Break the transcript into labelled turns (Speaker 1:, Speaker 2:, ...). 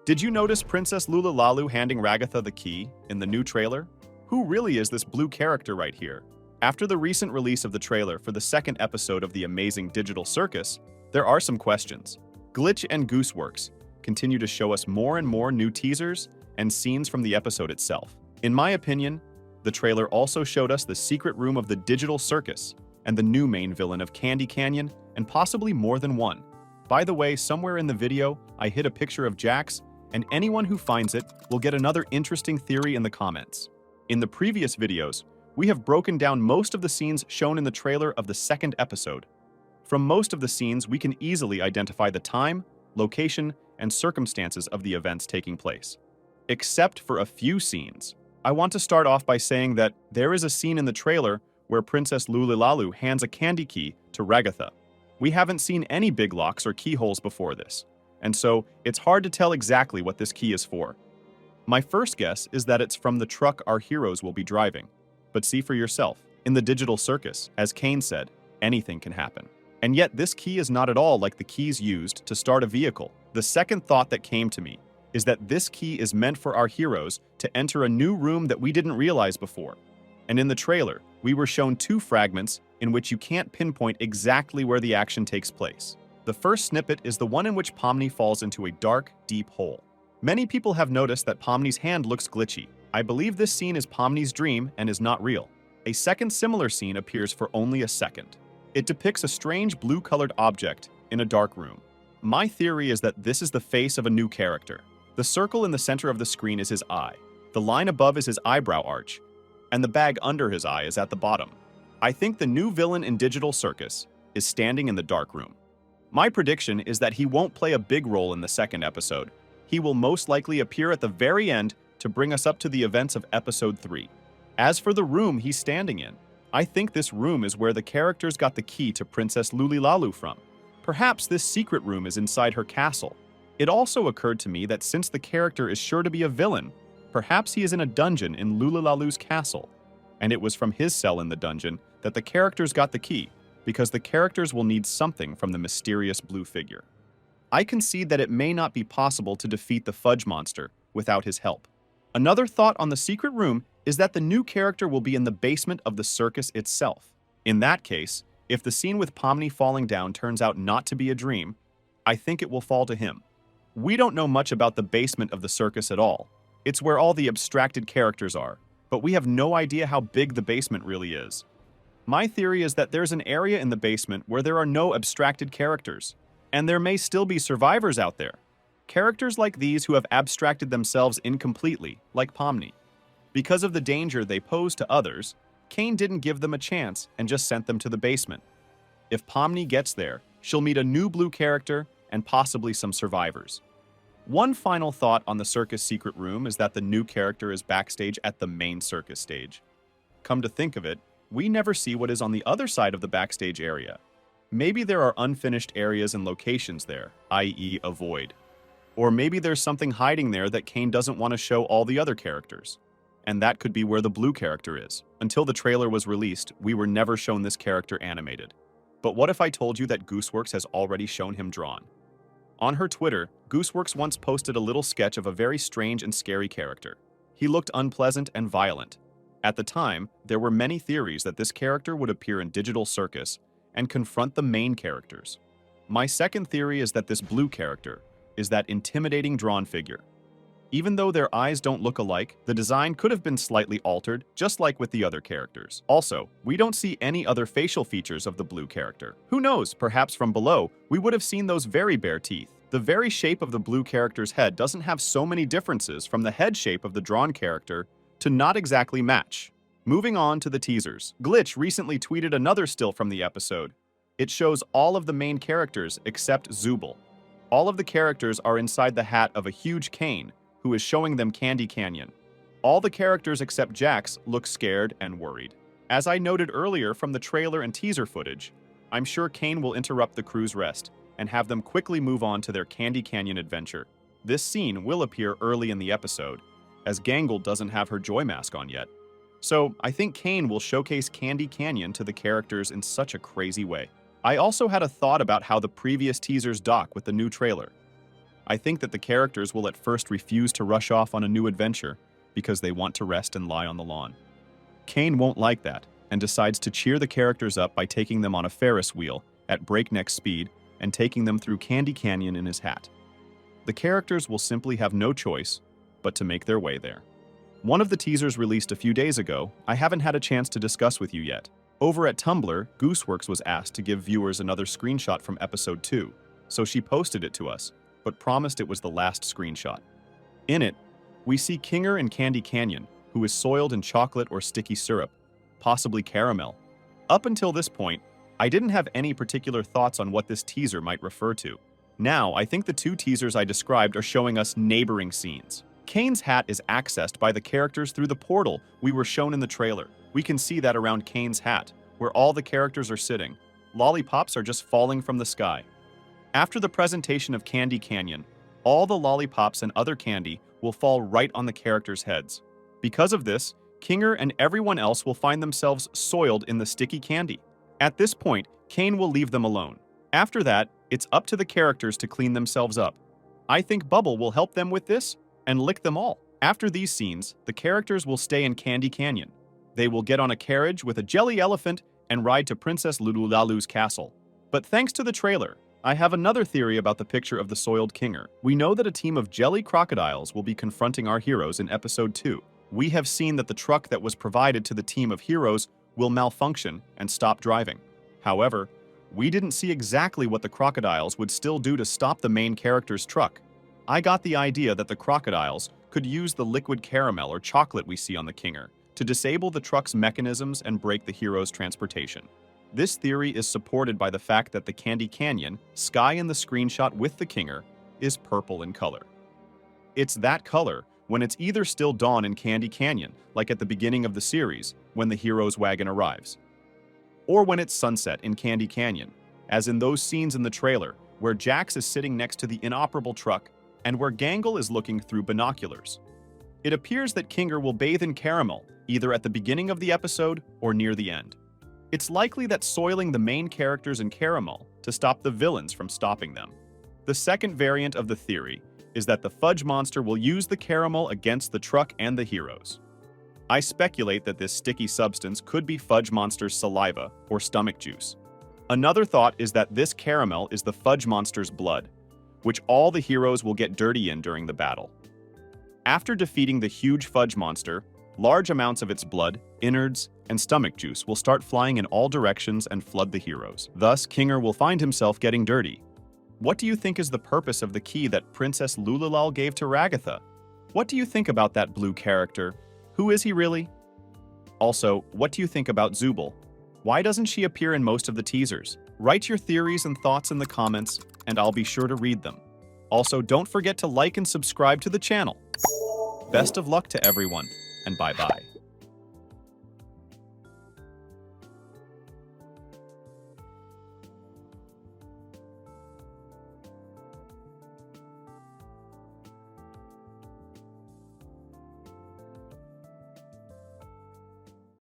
Speaker 1: Did you notice Princess Lulilalu handing Ragatha the key in the new trailer? Who really is this blue character right here? After the recent release of the trailer for the second episode of the amazing digital circus, there are some questions. Glitch and Gooseworks continue to show us more and more new teasers and scenes from the episode itself. In my opinion, the trailer also showed us the secret room of the digital circus and the new main villain of Candy Canyon, and possibly more than one. By the way, somewhere in the video, I hid a picture of Jax, and anyone who finds it will get another interesting theory in the comments. In the previous videos, we have broken down most of the scenes shown in the trailer of the second episode. From most of the scenes, we can easily identify the time, location, and circumstances of the events taking place. Except for a few scenes. I want to start off by saying that there is a scene in the trailer where Princess Lulilalu hands a candy key to Ragatha. We haven't seen any big locks or keyholes before this, and so it's hard to tell exactly what this key is for. My first guess is that it's from the truck our heroes will be driving. But see for yourself, in the digital circus, as Kane said, anything can happen. And yet this key is not at all like the keys used to start a vehicle. The second thought that came to me is that this key is meant for our heroes to enter a new room that we didn't realize before. And in the trailer, we were shown two fragments in which you can't pinpoint exactly where the action takes place. The first snippet is the one in which Pomni falls into a dark, deep hole. Many people have noticed that Pomni's hand looks glitchy. I believe this scene is Pomni's dream and is not real. A second similar scene appears for only a second. It depicts a strange blue-colored object in a dark room. My theory is that this is the face of a new character. The circle in the center of the screen is his eye. The line above is his eyebrow arch, and the bag under his eye is at the bottom. I think the new villain in Digital Circus is standing in the dark room. My prediction is that he won't play a big role in the second episode. He will most likely appear at the very end to bring us up to the events of episode 3. As for the room he's standing in, I think this room is where the characters got the key to Princess Lulilalu from. Perhaps this secret room is inside her castle. It also occurred to me that since the character is sure to be a villain, perhaps he is in a dungeon in Lulilalu's castle. And it was from his cell in the dungeon that the characters got the key, because the characters will need something from the mysterious blue figure. I concede that it may not be possible to defeat the fudge monster without his help. Another thought on the secret room is that the new character will be in the basement of the circus itself. In that case, if the scene with Pomni falling down turns out not to be a dream, I think it will fall to him. We don't know much about the basement of the circus at all. It's where all the abstracted characters are, but we have no idea how big the basement really is. My theory is that there's an area in the basement where there are no abstracted characters, and there may still be survivors out there. Characters like these who have abstracted themselves incompletely, like Pomni. Because of the danger they pose to others, Kane didn't give them a chance and just sent them to the basement. If Pomni gets there, she'll meet a new blue character and possibly some survivors. One final thought on the circus secret room is that the new character is backstage at the main circus stage. Come to think of it, we never see what is on the other side of the backstage area. Maybe there are unfinished areas and locations there, i.e. a void. Or maybe there's something hiding there that Kane doesn't want to show all the other characters. And that could be where the blue character is. Until the trailer was released, we were never shown this character animated. But what if I told you that Gooseworks has already shown him drawn? On her Twitter, Gooseworks once posted a little sketch of a very strange and scary character. He looked unpleasant and violent. At the time, there were many theories that this character would appear in Digital Circus and confront the main characters. My second theory is that this blue character is that intimidating drawn figure. Even though their eyes don't look alike, the design could have been slightly altered, just like with the other characters. Also, we don't see any other facial features of the blue character. Who knows, perhaps from below, we would have seen those very bare teeth. The very shape of the blue character's head doesn't have so many differences from the head shape of the drawn character to not exactly match. Moving on to the teasers. Glitch recently tweeted another still from the episode. It shows all of the main characters except Zooble. All of the characters are inside the hat of a huge Kane, who is showing them Candy Canyon. All the characters except Jax look scared and worried. As I noted earlier from the trailer and teaser footage, I'm sure Kane will interrupt the crew's rest and have them quickly move on to their Candy Canyon adventure. This scene will appear early in the episode, as Gangle doesn't have her joy mask on yet. So I think Kane will showcase Candy Canyon to the characters in such a crazy way. I also had a thought about how the previous teasers dock with the new trailer. I think that the characters will at first refuse to rush off on a new adventure because they want to rest and lie on the lawn. Kane won't like that and decides to cheer the characters up by taking them on a Ferris wheel at breakneck speed and taking them through Candy Canyon in his hat. The characters will simply have no choice but to make their way there. One of the teasers released a few days ago, I haven't had a chance to discuss with you yet. Over at Tumblr, Gooseworks was asked to give viewers another screenshot from episode 2, so she posted it to us, but promised it was the last screenshot. In it, we see Kinger in Candy Canyon, who is soiled in chocolate or sticky syrup, possibly caramel. Up until this point, I didn't have any particular thoughts on what this teaser might refer to. Now, I think the two teasers I described are showing us neighboring scenes. Kane's hat is accessed by the characters through the portal we were shown in the trailer. We can see that around Kane's hat, where all the characters are sitting. Lollipops are just falling from the sky. After the presentation of Candy Canyon, all the lollipops and other candy will fall right on the characters' heads. Because of this, Kinger and everyone else will find themselves soiled in the sticky candy. At this point, Kane will leave them alone. After that, it's up to the characters to clean themselves up. I think Bubble will help them with this and lick them all. After these scenes, the characters will stay in Candy Canyon. They will get on a carriage with a jelly elephant and ride to Princess Lulilalu's castle. But thanks to the trailer, I have another theory about the picture of the soiled Kinger. We know that a team of jelly crocodiles will be confronting our heroes in episode 2. We have seen that the truck that was provided to the team of heroes will malfunction and stop driving. However, we didn't see exactly what the crocodiles would still do to stop the main character's truck. I got the idea that the crocodiles could use the liquid caramel or chocolate we see on the Kinger to disable the truck's mechanisms and break the hero's transportation. This theory is supported by the fact that the Candy Canyon sky in the screenshot with the Kinger is purple in color. It's that color when it's either still dawn in Candy Canyon, like at the beginning of the series when the hero's wagon arrives, or when it's sunset in Candy Canyon, as in those scenes in the trailer where Jax is sitting next to the inoperable truck and where Gangle is looking through binoculars. It appears that Kinger will bathe in caramel, either at the beginning of the episode or near the end. It's likely that soiling the main characters in caramel to stop the villains from stopping them. The second variant of the theory is that the fudge monster will use the caramel against the truck and the heroes. I speculate that this sticky substance could be fudge monster's saliva or stomach juice. Another thought is that this caramel is the fudge monster's blood, which all the heroes will get dirty in during the battle. After defeating the huge fudge monster, large amounts of its blood, innards, and stomach juice will start flying in all directions and flood the heroes. Thus, Kinger will find himself getting dirty. What do you think is the purpose of the key that Princess Lulilalu gave to Ragatha? What do you think about that blue character? Who is he really? Also, what do you think about Zooble? Why doesn't she appear in most of the teasers? Write your theories and thoughts in the comments, and I'll be sure to read them. Also, don't forget to like and subscribe to the channel. Best of luck to everyone, and bye-bye.